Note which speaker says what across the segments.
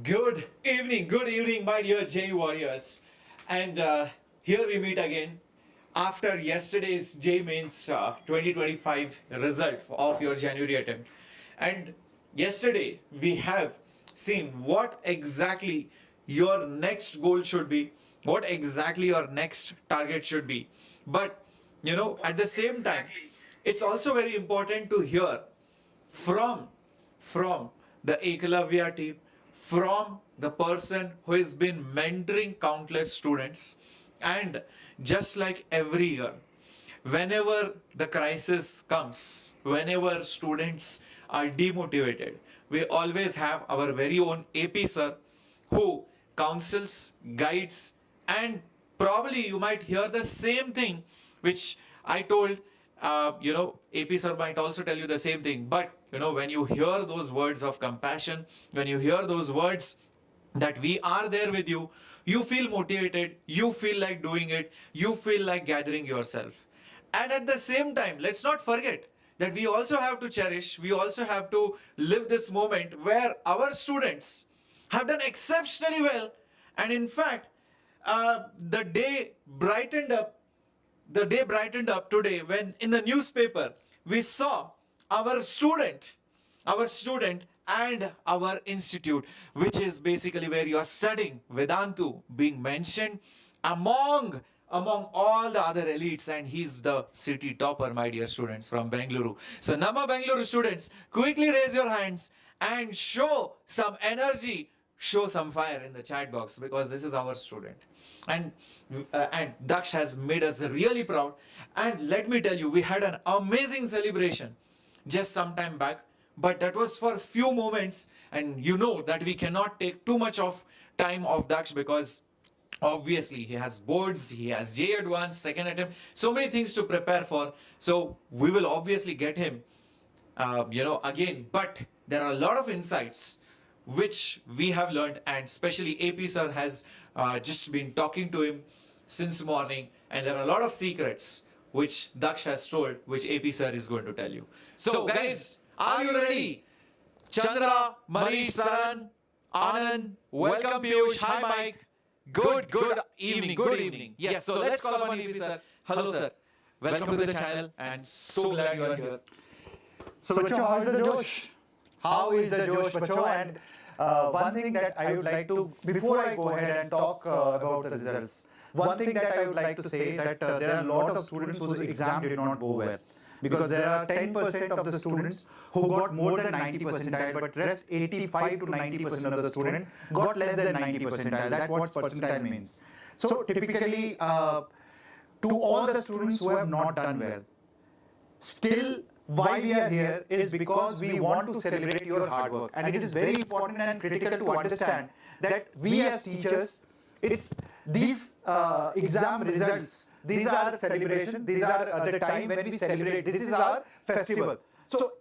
Speaker 1: Good evening, my dear JEE warriors. And here we meet again after yesterday's JEE Mains 2025 result of your January attempt. And yesterday we have seen what exactly your next goal should be, what exactly your next target should be. But at the same time, it's also very important to hear from from the Ekalavya team, from the person who has been mentoring countless students. And just like every year, whenever the crisis comes, whenever students are demotivated, we always have our very own AP sir who counsels, guides, and probably you might hear the same thing which I told. AP sir might also tell you the same thing. But when you hear those words of compassion, when you hear those words that we are there with you, you feel motivated, you feel like doing it, you feel like gathering yourself. And at the same time, let's not forget that we also have to cherish, we also have to live this moment where our students have done exceptionally well. And in fact, the day brightened up today when in the newspaper we saw our student and our institute, which is basically where you are studying, Vedantu, being mentioned among all the other elites, and he's the city topper, my dear students, from Bengaluru. So Nama Bengaluru students, quickly raise your hands and show some energy, show some fire in the chat box, because this is our student. And Daksh has made us really proud. And let me tell you, we had an amazing celebration just some time back, but that was for few moments. And you know that we cannot take too much of time of Daksh, because obviously he has boards, he has JEE Advanced, second attempt, so many things to prepare for. So we will obviously get him again. But there are a lot of insights which we have learned, and especially AP sir has just been talking to him since morning, and there are a lot of secrets which Daksh has told, which AP sir is going to tell you. So guys, are you ready? Chandra, Manish, Saran, Anand, welcome Piyush, hi Mike. Good evening. Yes, so let's call upon AP sir. Hello sir, welcome to the channel, and so glad you are here.
Speaker 2: So, Bacho, how is the Josh? How is the Josh, Bacho? And one thing that I would like to, before I go ahead and talk about the results, one thing that I would like to say that there are a lot of students whose exam did not go well. Because there are 10% of the students who got more than 90 percentile, but rest 85 to 90% of the student got less than 90 percentile. That's what percentile means. So typically, to all the students who have not done well, still why we are here is because we want to celebrate your hard work. And it is very important and critical to understand that we as teachers, it's these exam results, these are celebration, these are the time when we celebrate, this is our festival. So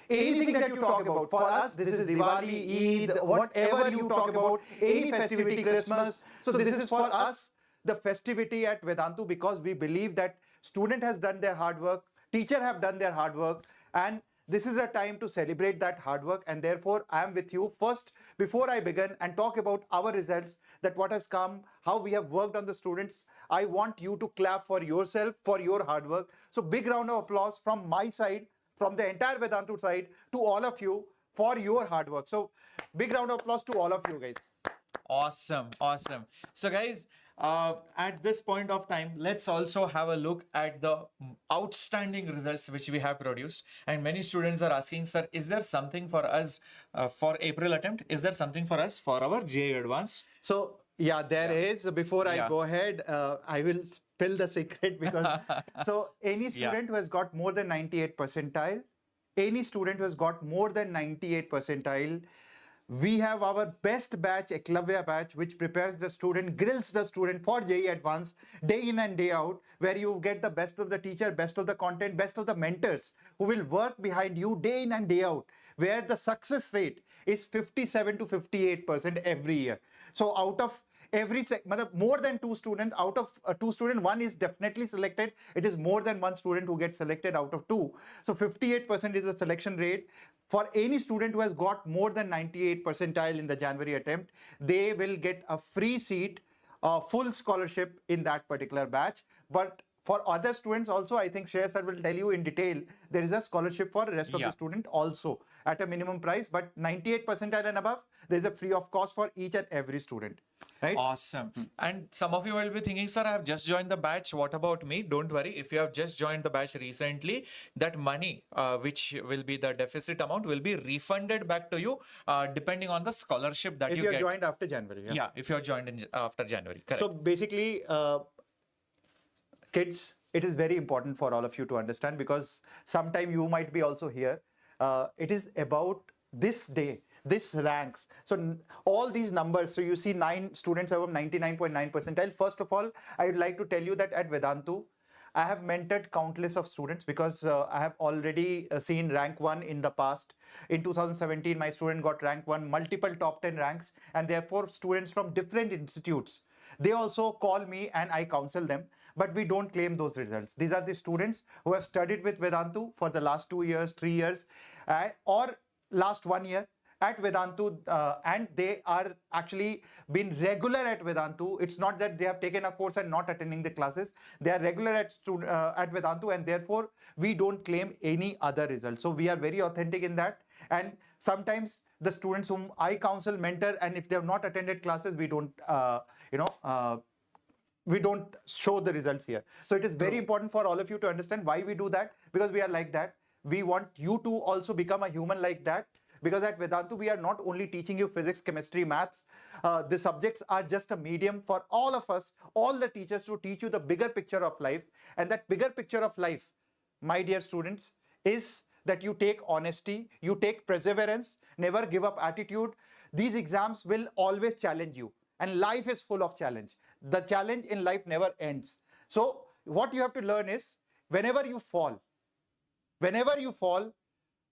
Speaker 2: anything that you talk about, for us, this is Diwali, Eid, whatever you talk about, any festivity, Christmas. So this is for us, the festivity at Vedantu, because we believe that student has done their hard work, teacher have done their hard work, and this is a time to celebrate that hard work. And therefore, I am with you. First, before I begin and talk about our results, that what has come, how we have worked on the students, I want you to clap for yourself, for your hard work. So big round of applause from my side, from the entire Vedantu side, to all of you for your hard work. So big round of applause to all of you guys.
Speaker 1: Awesome. So guys, at this point of time, let's also have a look at the outstanding results which we have produced. And many students are asking, sir, is there something for us for April attempt? Is there something for us for our JEE Advanced?
Speaker 2: So yeah, there is. Before I go ahead, I will spill the secret, because so any student who has got more than 98 percentile, any student who has got more than 98 percentile, we have our best batch, Eklavya batch, which prepares the student, grills the student for JEE Advanced day in and day out, where you get the best of the teacher, best of the content, best of the mentors who will work behind you day in and day out, where the success rate is 57 to 58% every year. So out of more than 2 students out of 2 students, one is definitely selected. It is more than 1 student who gets selected out of 2. So 58% is the selection rate. For any student who has got more than 98 percentile in the January attempt, they will get a free seat, full scholarship in that particular batch. But for other students also, I think Shreyas sir will tell you in detail, there is a scholarship for the rest of the student also at a minimum price, but 98 percentile and above, there is a free of cost for each and every student. Right?
Speaker 1: Awesome. And some of you will be thinking, sir, I have just joined the batch. What about me? Don't worry. If you have just joined the batch recently, that money, which will be the deficit amount, will be refunded back to you depending on the scholarship that
Speaker 2: If
Speaker 1: you
Speaker 2: you
Speaker 1: get.
Speaker 2: have joined after January.
Speaker 1: Yeah, if you are joined after January. Correct.
Speaker 2: So basically, kids, it is very important for all of you to understand, because sometime you might be also here. It is about this day, this ranks. So all these numbers, so you see 9 students above 99.9 percentile. First of all, I would like to tell you that at Vedantu, I have mentored countless of students, because I have already seen rank 1 in the past. In 2017, my student got rank 1, multiple top 10 ranks, and therefore students from different institutes, they also call me and I counsel them, but we don't claim those results. These are the students who have studied with Vedantu for the last 2 years, 3 years, or last 1 year at Vedantu, and they are actually been regular at Vedantu. It's not that they have taken a course and not attending the classes. They are regular at Vedantu, and therefore we don't claim any other result. So we are very authentic in that. And sometimes the students whom I counsel, mentor, and if they have not attended classes, we don't, we don't show the results here. So it is very important for all of you to understand why we do that, because we are like that. We want you to also become a human like that, because at Vedantu, we are not only teaching you physics, chemistry, maths. The subjects are just a medium for all of us, all the teachers, to teach you the bigger picture of life. And that bigger picture of life, my dear students, is that you take honesty, you take perseverance, never give up attitude. These exams will always challenge you, and life is full of challenge. The challenge in life never ends. So what you have to learn is, whenever you fall,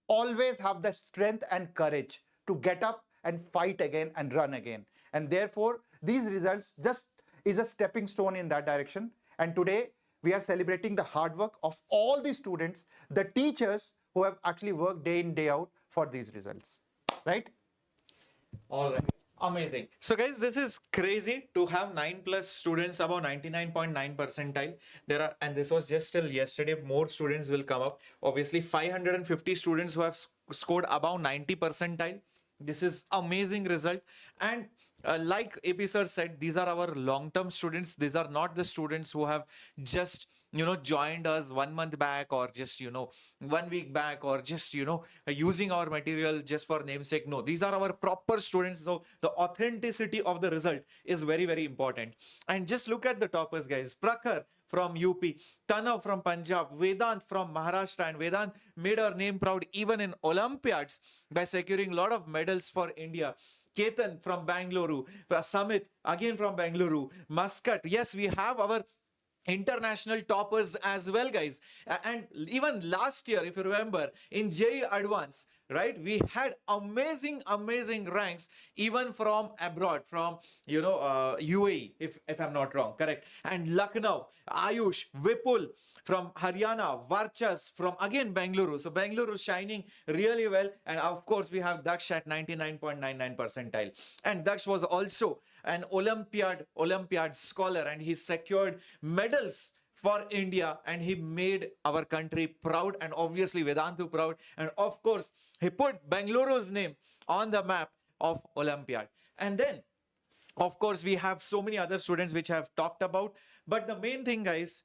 Speaker 2: always have the strength and courage to get up and fight again and run again. And therefore, these results just is a stepping stone in that direction. And today, we are celebrating the hard work of all the students, the teachers who have actually worked day in, day out for these results. Right?
Speaker 1: All right. Amazing. So guys, this is crazy to have 9+ students above 99.9 percentile. And this was just till yesterday, more students will come up. Obviously 550 students who have scored above 90 percentile. This is amazing result. And like AP sir said, these are our long-term students. These are not the students who have just, joined us 1 month back, or just, 1 week back, or just, using our material just for namesake. No, these are our proper students. So the authenticity of the result is very, very important. And just look at the toppers, guys. Prakhar from UP, Tanav from Punjab, Vedant from Maharashtra, and Vedant made our name proud even in Olympiads by securing a lot of medals for India. Ketan from Bangalore, Samit again from Bangalore, Muscat. Yes, we have our international toppers as well, guys. And even last year, if you remember, in JEE Advance, right, we had amazing ranks even from abroad, from UAE, if I'm not wrong, correct. And Lucknow, Ayush, Vipul from Haryana, Varchas from again Bangalore. So Bangalore shining really well. And of course, we have Daksh at 99.99 percentile. And Daksh was also an Olympiad scholar, and he secured medals for India, and he made our country proud, and obviously Vedantu proud. And of course, he put Bangaluru's name on the map of Olympiad. And then, of course, we have so many other students which I have talked about. But the main thing, guys,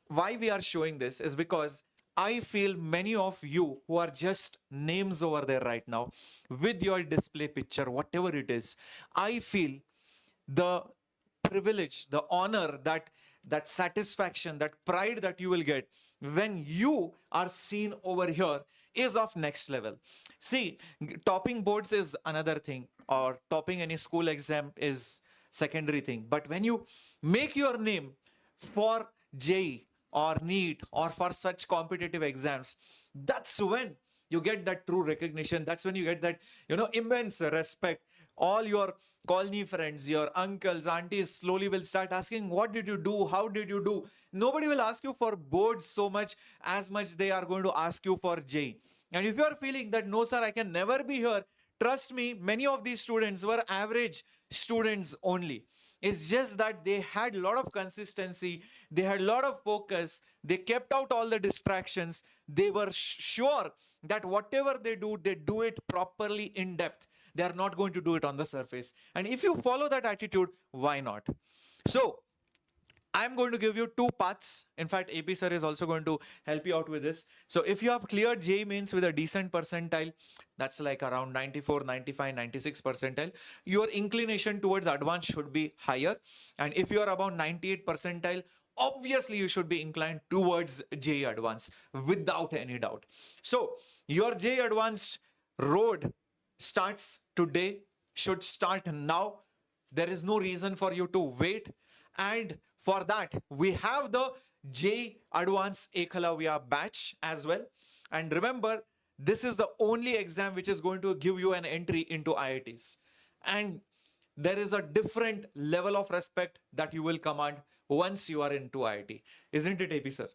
Speaker 1: why we are showing this is because I feel many of you who are just names over there right now with your display picture, whatever it is, I feel the privilege, the honor, that satisfaction, that pride that you will get when you are seen over here is of next level. See, topping boards is another thing, or topping any school exam is secondary thing. But when you make your name for JEE or NEET or for such competitive exams, that's when you get that true recognition. That's when you get that, immense respect all your colony friends, your uncles, aunties slowly will start asking, what did you do? How did you do? Nobody will ask you for boards so much as much they are going to ask you for JEE. And if you are feeling that, no, sir, I can never be here, trust me, many of these students were average students only. It's just that they had a lot of consistency, they had a lot of focus, they kept out all the distractions, they were sure that whatever they do it properly in depth. They are not going to do it on the surface. And if you follow that attitude, why not? So, I'm going to give you two paths. In fact, AP sir is also going to help you out with this. So if you have cleared JEE mains with a decent percentile, that's like around 94, 95, 96 percentile, your inclination towards advanced should be higher. And if you are about 98 percentile, obviously you should be inclined towards JEE advanced without any doubt. So your JEE advanced road starts today, should start now. There is no reason for you to wait. And for that, we have the JEE Advanced Ekalavya batch as well. And remember, this is the only exam which is going to give you an entry into IITs. And there is a different level of respect that you will command once you are into IIT. Isn't it, AP sir?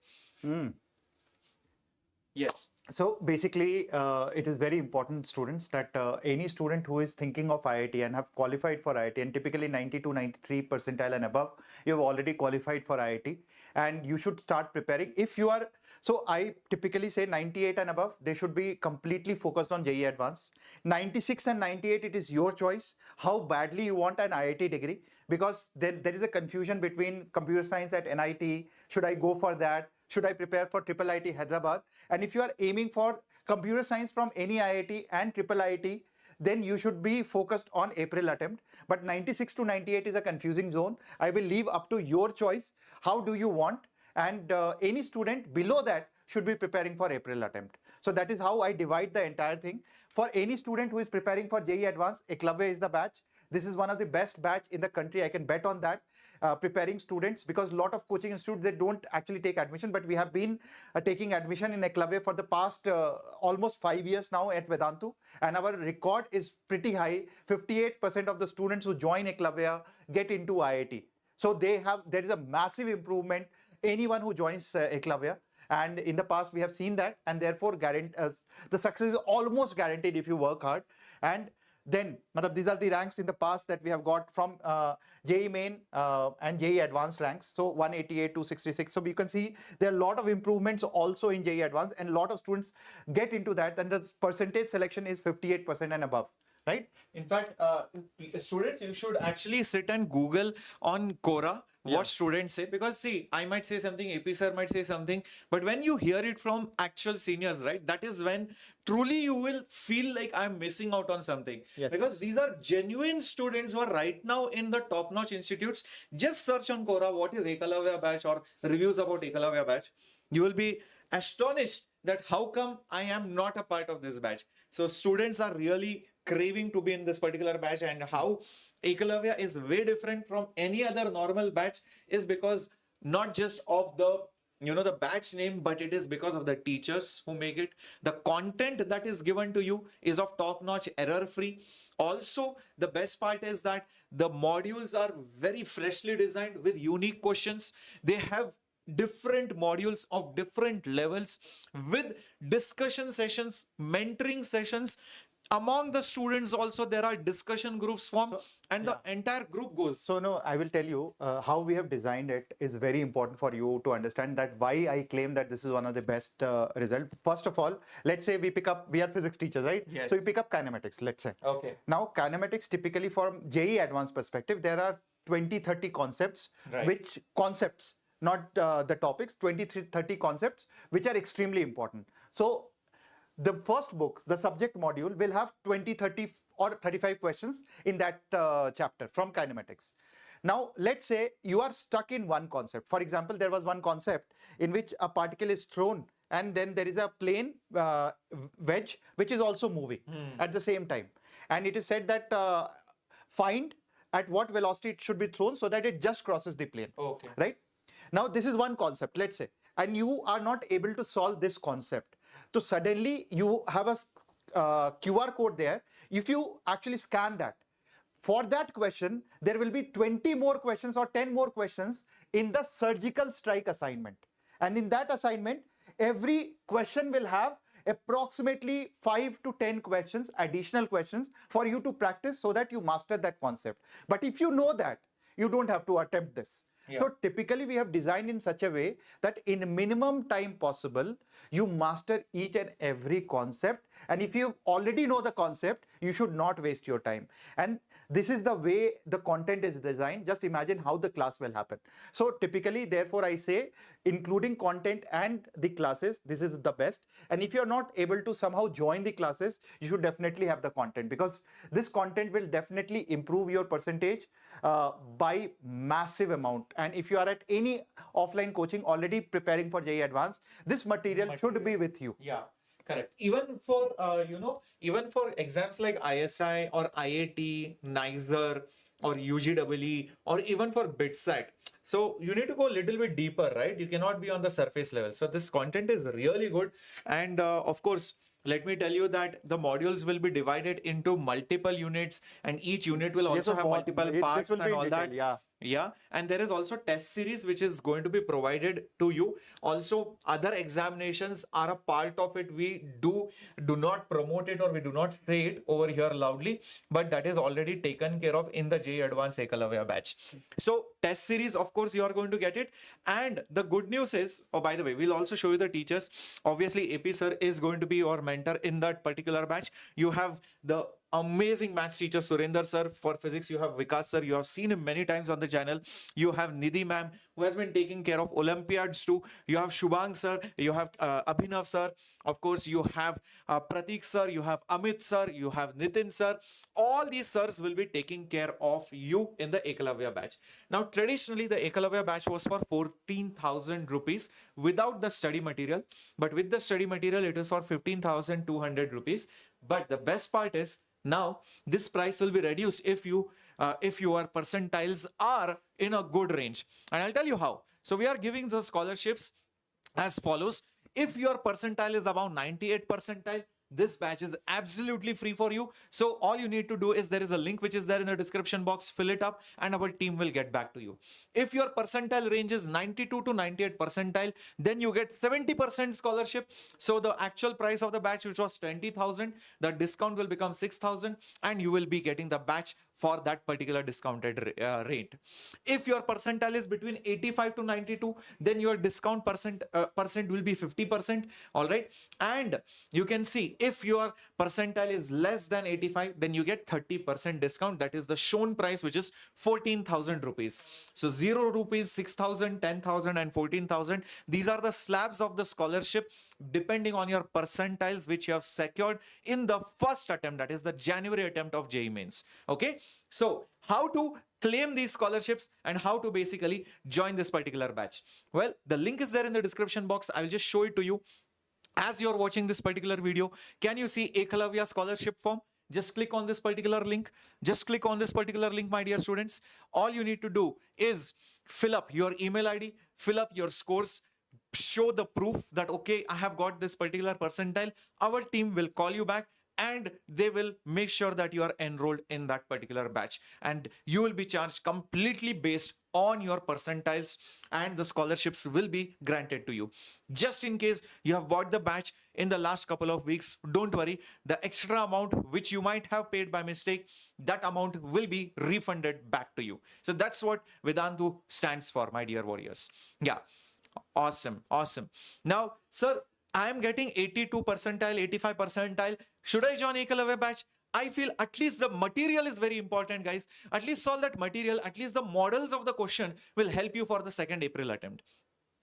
Speaker 1: Yes.
Speaker 2: So basically, it is very important, students, that any student who is thinking of IIT and have qualified for IIT, and typically 90 to 93 percentile and above, you have already qualified for IIT, and you should start preparing. If you are, so I typically say 98 and above, they should be completely focused on JEE Advanced. 96 and 98, it is your choice how badly you want an IIT degree, because there is a confusion between computer science at NIT. Should I go for that? Should I prepare for Triple IIT Hyderabad? And if you are aiming for computer science from any IIT and Triple IIT, then you should be focused on April attempt. But 96 to 98 is a confusing zone. I will leave up to your choice. How do you want? And any student below that should be preparing for April attempt. So that is how I divide the entire thing. For any student who is preparing for JEE Advanced, Eklavya is the batch. This is one of the best batch in the country. I can bet on that. Preparing students, because a lot of coaching institutes, they don't actually take admission, but we have been taking admission in Eklavya for the past almost 5 years now at Vedantu, and our record is pretty high. 58% of the students who join Eklavya get into IIT. So there is a massive improvement anyone who joins Eklavya. And in the past, we have seen that, and therefore the success is almost guaranteed if you work hard. And then, these are the ranks in the past that we have got from JEE Main and JEE Advanced ranks. So 188, 266. So you can see there are a lot of improvements also in JEE Advanced, and a lot of students get into that. And the percentage selection is 58% and above. Right?
Speaker 1: In fact, students, you should actually sit and Google on Quora what students say, because see, I might say something, AP sir might say something, but when you hear it from actual seniors, right, that is when truly you will feel like I'm missing out on something.
Speaker 2: Yes.
Speaker 1: Because these are genuine students who are right now in the top-notch institutes. Just search on Quora what is Ekalavya batch or reviews about Ekalavya batch. You will be astonished that how come I am not a part of this batch. So students are really craving to be in this particular batch, and how Ekalavya is way different from any other normal batch is because not just of the the batch name, but it is because of the teachers who make it. The content that is given to you is of top-notch, error-free. Also, the best part is that the modules are very freshly designed with unique questions. They have different modules of different levels with discussion sessions, mentoring sessions. Among the students also, there are discussion groups formed, and the entire group goes.
Speaker 2: So no, I will tell you how we have designed it is very important for you to understand that why I claim that this is one of the best result. First of all, let's say we are physics teachers, right?
Speaker 1: Yes.
Speaker 2: So we pick up kinematics, let's say.
Speaker 1: Okay.
Speaker 2: Now kinematics, typically from JEE Advanced perspective, there are 20-30 concepts,
Speaker 1: Right.
Speaker 2: not the topics, 20-30 concepts, which are extremely important. So the first books, the subject module will have 20, 30 or 35 questions in that chapter from kinematics. Now, let's say you are stuck in one concept. For example, there was one concept in which a particle is thrown and then there is a plane wedge which is also moving at the same time. And it is said that find at what velocity it should be thrown so that it just crosses the plane.
Speaker 1: Okay.
Speaker 2: Right? Now, this is one concept, let's say, and you are not able to solve this concept. So suddenly you have a QR code there. If you actually scan that, for that question, there will be 20 more questions or 10 more questions in the surgical strike assignment. And in that assignment, every question will have approximately 5 to 10 questions, additional questions for you to practice so that you master that concept. But if you know that, you don't have to attempt this.
Speaker 1: Yeah.
Speaker 2: So typically we have designed in such a way that in minimum time possible, you master each and every concept. And if you already know the concept, you should not waste your time. And this is the way the content is designed. Just imagine how the class will happen. So typically, therefore, I say including content and the classes, this is the best. And if you're not able to somehow join the classes, you should definitely have the content, because this content will definitely improve your percentage by massive amount. And if you are at any offline coaching already preparing for JEE Advanced, this material should be with you.
Speaker 1: Yeah. Correct. Even for even for exams like ISI or IAT, NISER or UGEE, or even for BITSAT. So you need to go a little bit deeper, right? You cannot be on the surface level. So this content is really good. And of course, let me tell you that the modules will be divided into multiple units, and each unit will also have multiple parts and all that.
Speaker 2: Yeah.
Speaker 1: Yeah, and there is also test series which is going to be provided to you. Also, other examinations are a part of it. We do not promote it, or we do not say it over here loudly, but that is already taken care of in the JEE Advanced Ekalavya batch. So test series, of course, you are going to get it. And the good news is, oh, by the way, we'll also show you the teachers. Obviously, AP sir is going to be your mentor in that particular batch. You have the amazing maths teacher Surinder sir. For physics, you have Vikas sir. You have seen him many times on the channel. You have Nidhi ma'am, who has been taking care of Olympiads too. You have Shubhang sir. You have Abhinav sir. Of course, you have Pratik sir. You have Amit sir. You have Nitin sir. All these sirs will be taking care of you in the Ekalavya batch. Now, traditionally, the Ekalavya batch was for 14,000 rupees without the study material. But with the study material, it is for 15,200 rupees. But the best part is, now this price will be reduced if your percentiles are in a good range. And I'll tell you how. So we are giving the scholarships as follows. If your percentile is about 98 percentile, this batch is absolutely free for you. So all you need to do is, there is a link which is there in the description box, fill it up and our team will get back to you. If your percentile range is 92 to 98 percentile, then you get 70% scholarship. So the actual price of the batch, which was 20,000, the discount will become 6,000 and you will be getting the batch for that particular discounted rate. If your percentile is between 85 to 92, then your discount percent will be 50%. All right. And you can see, if your percentile is less than 85, then you get 30% discount. That is the shown price, which is 14,000 rupees. So 0 rupees, 6,000, 10,000 and 14,000. These are the slabs of the scholarship depending on your percentiles, which you have secured in the first attempt, that is the January attempt of JEE Mains. Okay. So how to claim these scholarships and how to basically join this particular batch? Well, the link is there in the description box. I will just show it to you. As you're watching this particular video, can you see Ekalavya scholarship form? Just click on this particular link. Just click on this particular link, my dear students. All you need to do is fill up your email ID, fill up your scores, show the proof that, okay, I have got this particular percentile. Our team will call you back and they will make sure that you are enrolled in that particular batch, and you will be charged completely based on your percentiles, and the scholarships will be granted to you. Just in case you have bought the batch in the last couple of weeks, don't worry, the extra amount which you might have paid by mistake, that amount will be refunded back to you. So that's what Vedantu stands for, my dear warriors. Yeah, awesome. Now, sir, I am getting 82 percentile, 85 percentile. Should I join Ekalavya batch? I feel at least the material is very important, guys. At least solve that material. At least the models of the question will help you for the 2nd April attempt.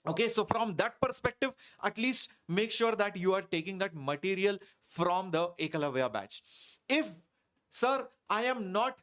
Speaker 1: Okay, so from that perspective, at least make sure that you are taking that material from the Ekalavya batch. If, sir, I am not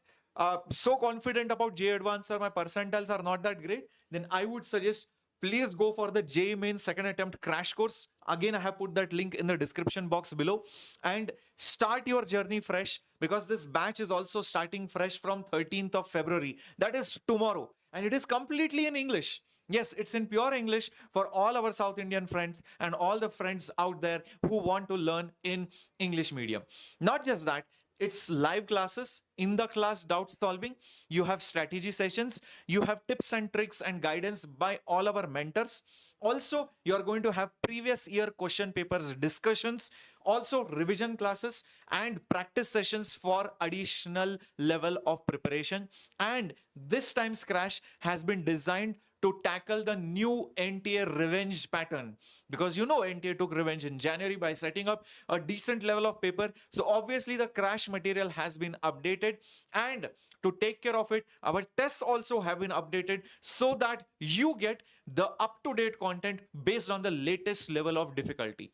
Speaker 1: so confident about JEE Advanced, sir, my percentiles are not that great, then I would suggest please go for the JEE Mains 2nd attempt crash course. Again, I have put that link in the description box below, and start your journey fresh, because this batch is also starting fresh from 13th of February. That is tomorrow, and it is completely in English. Yes, it's in pure English for all our South Indian friends and all the friends out there who want to learn in English medium. Not just that, it's live classes, in the class doubt solving, you have strategy sessions, you have tips and tricks and guidance by all our mentors. Also, you are going to have previous year question papers discussions, also revision classes and practice sessions for additional level of preparation. And this time's crash has been designed to tackle the new NTA revenge pattern, because you know NTA took revenge in January by setting up a decent level of paper. So obviously the crash material has been updated, and to take care of it, our tests also have been updated so that you get the up-to-date content based on the latest level of difficulty.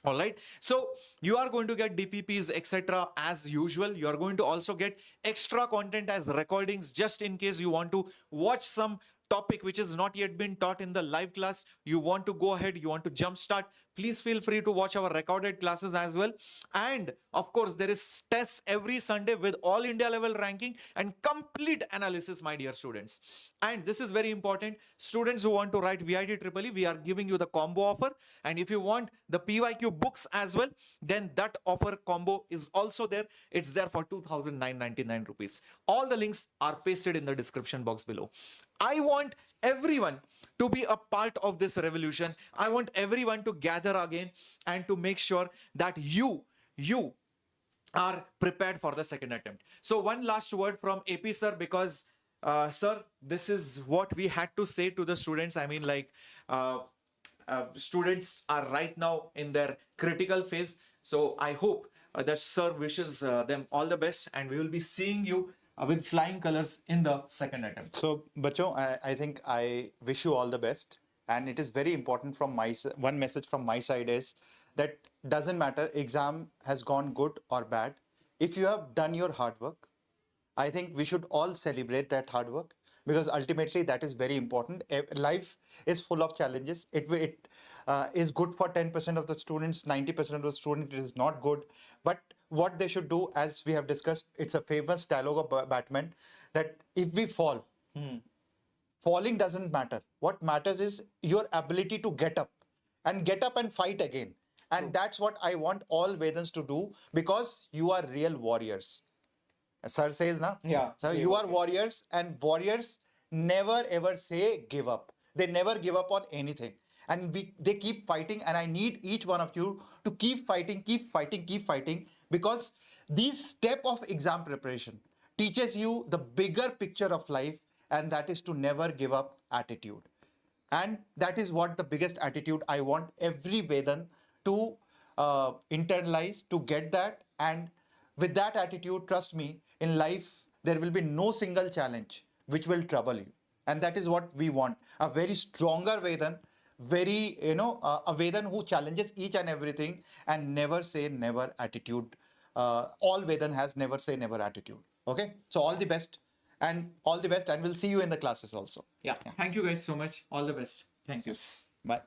Speaker 1: All right, so you are going to get DPPs, etc. as usual. You are going to also get extra content as recordings, just in case you want to watch some topic which has not yet been taught in the live class. You want to go ahead, you want to jumpstart, please feel free to watch our recorded classes as well. And of course, there is tests every Sunday with all India level ranking and complete analysis, my dear students. And this is very important. Students who want to write VIT Triple E, we are giving you the combo offer. And if you want the PYQ books as well, then that offer combo is also there. It's there for 2,999 rupees. All the links are pasted in the description box below. I want everyone to be a part of this revolution. I want everyone to gather again and to make sure that you are prepared for the second attempt. So one last word from AP sir, because sir, this is what we had to say to the students. I mean, like, students are right now in their critical phase. So I hope that sir wishes them all the best, and we will be seeing you with flying colors in the second attempt.
Speaker 2: So, Bacho, I think I wish you all the best. And it is very important from one message from my side is that doesn't matter exam has gone good or bad. If you have done your hard work, I think we should all celebrate that hard work, because ultimately that is very important. Life is full of challenges. It is good for 10% of the students, 90% of the students it is not good. But what they should do, as we have discussed, it's a famous dialogue of Batman, that if we fall, falling doesn't matter. What matters is your ability to get up and fight again. And that's what I want all Vedans to do, because you are real warriors. Sir says, na?
Speaker 1: Yeah.
Speaker 2: So you are warriors, and warriors never ever say give up. They never give up on anything. And they keep fighting, and I need each one of you to keep fighting, keep fighting, keep fighting, because this step of exam preparation teaches you the bigger picture of life, and that is to never give up attitude. And that is what the biggest attitude I want every Vedan to internalize, to get that. And with that attitude, trust me, in life, there will be no single challenge which will trouble you. And that is what we want. A very stronger Vedan, very, a Vedan who challenges each and everything and never say never attitude. All Vedan has never say never attitude. Okay. So all the best. And all the best, and we'll see you in the classes also.
Speaker 1: Yeah. Thank you guys so much. All the best. Thank you.
Speaker 2: Bye.